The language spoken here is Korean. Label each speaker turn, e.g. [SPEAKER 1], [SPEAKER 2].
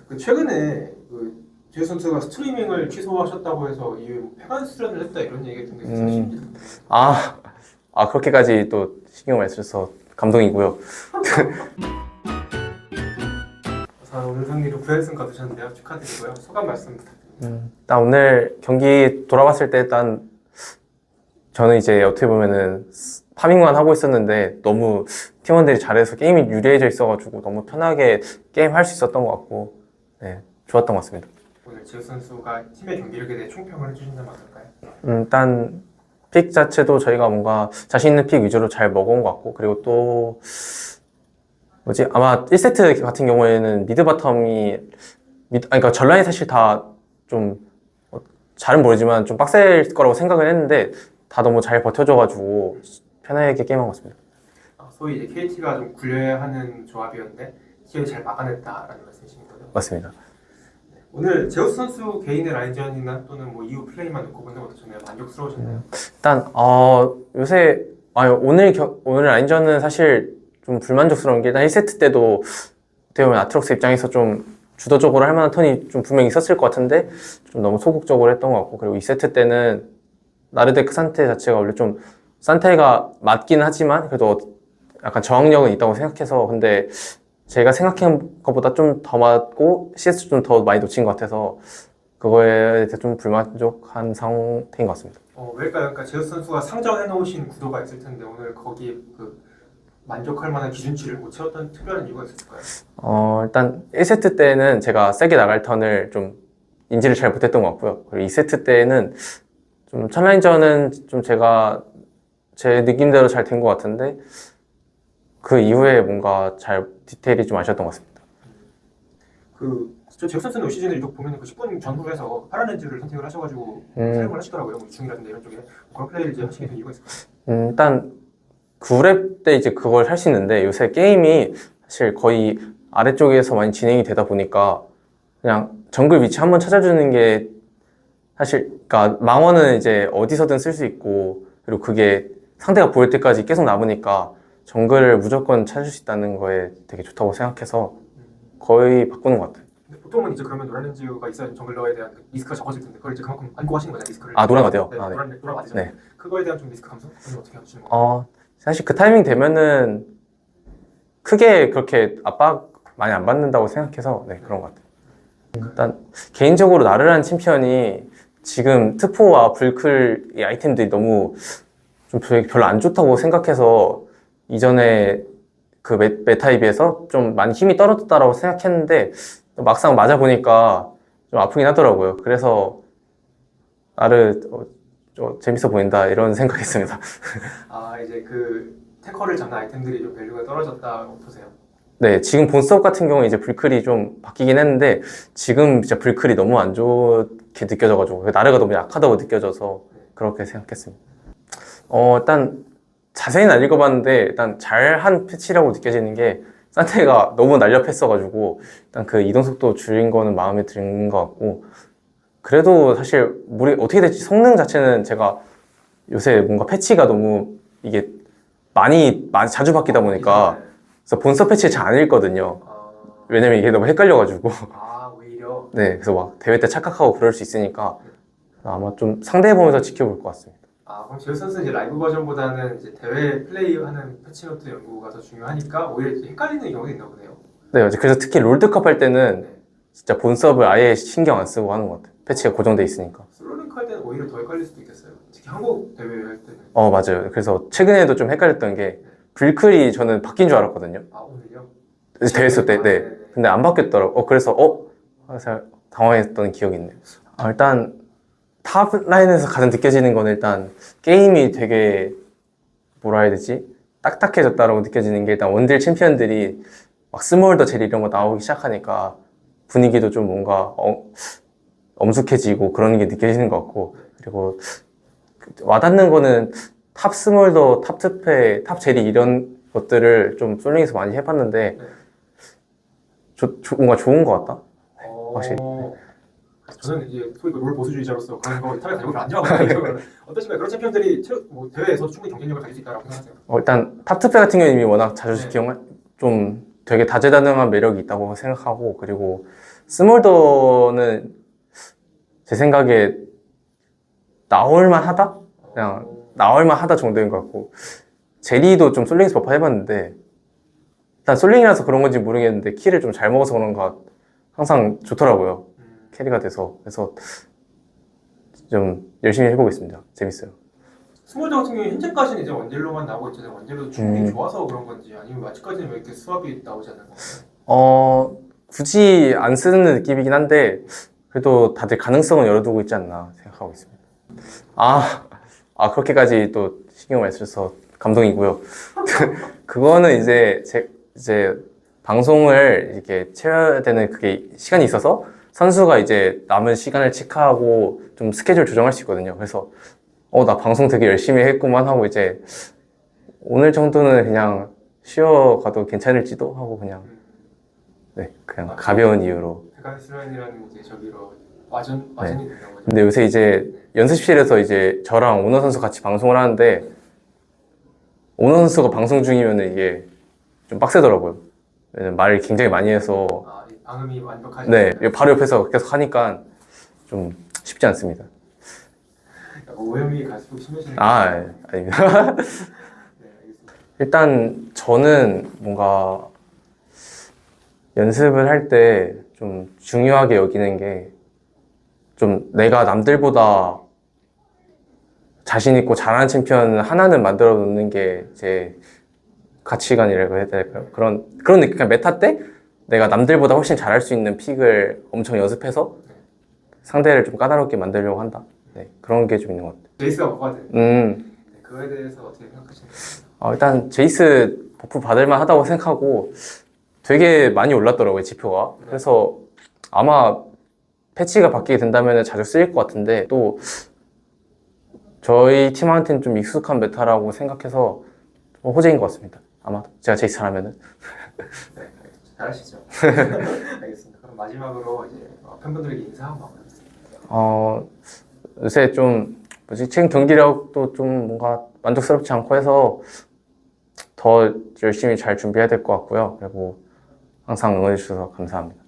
[SPEAKER 1] 그 최근에 그 제우 선수가 스트리밍을 취소하셨다고 해서 이게 뭐 폐관 수련을 했다 이런 얘기가 있던데 사실인지.
[SPEAKER 2] 아, 그렇게까지 또 신경을 쓰셔서 감동이고요.
[SPEAKER 1] 오늘 승리로 9연승 거두셨는데요. 축하드리고요. 소감 말씀 부탁드립니다.
[SPEAKER 2] 일단 오늘 경기 돌아봤을 때 일단 저는 이제 어떻게 보면은 파밍만 하고 있었는데 너무 팀원들이 잘해서 게임이 유리해져 있어가지고 너무 편하게 게임 할 수 있었던 것 같고 네, 좋았던 것 같습니다.
[SPEAKER 1] 오늘 제우 선수가 팀의 경기력에 대해 총평을 해주신다면 어떨까요?
[SPEAKER 2] 일단 픽 자체도 저희가 뭔가 자신 있는 픽 위주로 잘 먹은 것 같고 그리고 또 뭐지 아마 1세트 같은 경우에는 미드 바텀이 그러니까 전라인이 사실 다 좀 잘은 모르지만 좀 빡셀 거라고 생각을 했는데 다 너무 잘 버텨줘가지고 편하게 게임한 것 같습니다.
[SPEAKER 1] 소위 이제 KT가 좀 굴려야 하는 조합이었는데 TO를 잘 막아냈다라는 말씀이신 거죠?
[SPEAKER 2] 맞습니다.
[SPEAKER 1] 오늘 제우스 선수 개인의 라인전이나 또는 뭐 이후 플레이만 놓고 본다면 어떠셨나요? 만족스러우셨나요?
[SPEAKER 2] 일단 요새 오늘 라인전은 사실 좀 불만족스러운 게 일단 1세트 때도 어떻게 보면 아트록스 입장에서 좀 주도적으로 할 만한 턴이 좀 분명히 있었을 것 같은데 좀 너무 소극적으로 했던 것 같고 그리고 2세트 때는 나르데크 산테 자체가 원래 좀 산테가 맞긴 하지만 그래도 약간 저항력은 있다고 생각해서 근데 제가 생각한 것보다 좀 더 맞고 CS 좀 더 많이 놓친 것 같아서 그거에 대해서 좀 불만족한 상태인 것 같습니다.
[SPEAKER 1] 왜일까요? 그러니까 제우스 선수가 상정해 놓으신 구도가 있을 텐데 오늘 거기에 그 만족할 만한 기준치를 못 채웠던 특별한 이유가 있을까요?
[SPEAKER 2] 일단 1세트 때는 제가 세게 나갈 턴을 좀 인지를 잘 못했던 것 같고요. 그리고 2세트 때는 좀 첫 라인전은 좀 제가 제 느낌대로 잘 된 것 같은데 그 이후에 뭔가 잘 디테일이 좀 아쉬웠던 것 같습니다.
[SPEAKER 1] 저 제우 선수는 올 시즌을 이렇게 보면 그 10분 전후에서 파란 렌즈를 선택을 하셔가지고 사용을 하시더라고요. 뭐 중이라든지 이런 쪽에 그런 플레이를 이제 하시게 된 이유가 있을까요?
[SPEAKER 2] 일단 9렙 때 이제 그걸 할 수 있는데 요새 게임이 사실 거의 아래쪽에서 많이 진행이 되다 보니까 그냥 정글 위치 한번 찾아주는 게 사실 그러니까 망원은 이제 어디서든 쓸 수 있고 그리고 그게 상대가 보일 때까지 계속 남으니까 정글을 무조건 찾을 수 있다는 거에 되게 좋다고 생각해서 거의 바꾸는 것 같아요.
[SPEAKER 1] 근데 보통은 이제 그러면 노란 렌즈가 있어야 정글러에 대한 그 리스크가 적어질 텐데 그걸 이제 그만큼 안고 하시는 거잖아요. 리스크를.
[SPEAKER 2] 노란 가드요?
[SPEAKER 1] 네,
[SPEAKER 2] 네.
[SPEAKER 1] 노란 가드죠.
[SPEAKER 2] 네.
[SPEAKER 1] 그거에 대한 좀 리스크 감소? 그건 어떻게 하시는 거예요?
[SPEAKER 2] 사실 그 타이밍 되면은 크게 그렇게 압박 많이 안 받는다고 생각해서 네, 그런 것 같아요. 일단 개인적으로 나르란 챔피언이 지금 특포와 불클 이 아이템들이 너무 좀 별로 안 좋다고 생각해서 이전에 그 메타에 비해서 좀 많이 힘이 떨어졌다라고 생각했는데 막상 맞아보니까 좀 아프긴 하더라고요. 그래서 나를 좀 재밌어 보인다 이런 생각했습니다.
[SPEAKER 1] 이제 그 태커를 잡는 아이템들이 좀 밸류가 떨어졌다 보세요.
[SPEAKER 2] 네, 지금 본스업 같은 경우에 이제 불클이 좀 바뀌긴 했는데 지금 진짜 불클이 너무 안 좋게 느껴져가지고 나르가 너무 약하다고 느껴져서 그렇게 생각했습니다. 일단 자세히는 안 읽어봤는데 일단 잘한 패치라고 느껴지는 게 산테가 너무 날렵했어가지고 일단 그 이동 속도 줄인 거는 마음에 드는 것 같고 그래도 사실 어떻게 될지 성능 자체는 제가 요새 뭔가 패치가 너무 이게 많이 자주 바뀌다 보니까 그래서 본서 패치 잘 안 읽거든요. 왜냐면 이게 너무 헷갈려가지고
[SPEAKER 1] 오히려
[SPEAKER 2] 네, 그래서 막 대회 때 착각하고 그럴 수 있으니까 아마 좀 상대해보면서 지켜볼 것 같습니다.
[SPEAKER 1] 그럼 제우 선수는 이제 라이브 버전보다는 이제 대회 플레이하는 패치노트 연구가 더 중요하니까 오히려 이제 헷갈리는 경우가 있나 보네요.
[SPEAKER 2] 네, 그래서 특히 롤드컵 할 때는 진짜 본서브를 아예 신경 안 쓰고 하는 것 같아요. 패치가 고정돼 있으니까.
[SPEAKER 1] 솔로링크 할 때는 오히려 더 헷갈릴 수도 있겠어요. 특히 한국 대회 할 때는.
[SPEAKER 2] 맞아요. 그래서 최근에도 좀 헷갈렸던 게 불클이 저는 바뀐 줄 알았거든요.
[SPEAKER 1] 오늘요?
[SPEAKER 2] 대회 했을 때, 네. 근데 안 바뀌었더라고. 그래서 살 당황했던 기억이 있네요. 일단 탑 라인에서 가장 느껴지는 건 일단 게임이 되게 뭐라 해야 되지? 딱딱해졌다라고 느껴지는 게 일단 원딜 챔피언들이 막 스몰더 젤 이런 거 나오기 시작하니까 분위기도 좀 뭔가 엄숙해지고 그런 게 느껴지는 것 같고 그리고 와닿는 거는 탑 스몰더, 탑 특패, 탑 젤이 이런 것들을 좀 솔링에서 많이 해봤는데 뭔가 좋은 것 같다? 확실히.
[SPEAKER 1] 저는 이제 소위 롤 보수주의자로서 그런 거 탑에 가지고 안 좋아하거든요. 어떠신가요? 그런 챔피언들이 대회에서 충분히 경쟁력을 가질 수 있다고 생각하세요?
[SPEAKER 2] 일단 탑 특패 같은 경우는 이미 워낙 자주 좀 되게 다재다능한 매력이 있다고 생각하고, 그리고 스몰더는 제 생각에 나올만 하다? 그냥 나올만 하다 정도인 것 같고, 제리도 좀 솔링에서 버파 해봤는데, 일단 솔링이라서 그런 건지 모르겠는데 키를 좀 잘 먹어서 그런가 항상 좋더라고요. 캐리가 돼서. 그래서 좀 열심히 해보겠습니다. 재밌어요.
[SPEAKER 1] 스몰더 같은 경우에 현재까지는 이제 원딜로만 나오고 있잖아요. 원딜로 충분히 좋아서 그런 건지 아니면 아직까지는 왜 이렇게 수압이 나오지 않는 건가요?
[SPEAKER 2] 굳이 안 쓰는 느낌이긴 한데 그래도 다들 가능성은 열어두고 있지 않나 생각하고 있습니다. 그렇게까지 또 신경 많이 쓰셔서 감동이고요. 그거는 이제 방송을 이렇게 채워야 되는 그게 시간이 있어서 선수가 이제 남은 시간을 체크하고 좀 스케줄 조정할 수 있거든요. 그래서 나 방송 되게 열심히 했구만 하고 이제 오늘 정도는 그냥 쉬어가도 괜찮을지도 하고 그냥 그냥 가벼운 이유로.
[SPEAKER 1] 페가스런이라는 이제 저기로 와전이 된다고 하죠.
[SPEAKER 2] 근데 요새 이제 연습실에서 이제 저랑 오너 선수 같이 방송을 하는데 오너 선수가 방송 중이면 이게 좀 빡세더라고요. 왜냐면 말을 굉장히 많이 해서
[SPEAKER 1] 이 방음이 완벽하지.
[SPEAKER 2] 네, 바로 옆에서 계속 하니까 좀 쉽지 않습니다.
[SPEAKER 1] 오염이 갈수록 심해지는.
[SPEAKER 2] 아닙니다.
[SPEAKER 1] 네, 알겠습니다.
[SPEAKER 2] 일단 저는 뭔가 연습을 할 때 좀 중요하게 여기는 게 좀 내가 남들보다 자신 있고 잘하는 챔피언 하나는 만들어 놓는 게 제 가치관이라고 해야 될까요? 그런 느낌. 그냥 메타 때 내가 남들보다 훨씬 잘할 수 있는 픽을 엄청 연습해서 상대를 좀 까다롭게 만들려고 한다. 네, 그런 게 좀 있는 것 같아요.
[SPEAKER 1] 제이스가 버거든.
[SPEAKER 2] 네,
[SPEAKER 1] 그거에 대해서 어떻게 생각하시나요?
[SPEAKER 2] 일단 제이스 버프 받을만 하다고 생각하고 되게 많이 올랐더라고요, 지표가. 그래서 아마 패치가 바뀌게 된다면 자주 쓰일 것 같은데 또 저희 팀한테는 좀 익숙한 메타라고 생각해서 호재인 것 같습니다. 아마 제가 제이스 잘하면은.
[SPEAKER 1] 네, 잘하시죠. 알겠습니다. 그럼 마지막으로 이제 팬분들에게 인사 한번 마무리하겠습니다.
[SPEAKER 2] 요새 좀 최근 경기력도 좀 뭔가 만족스럽지 않고 해서 더 열심히 잘 준비해야 될 것 같고요. 그리고 항상 응원해 주셔서 감사합니다.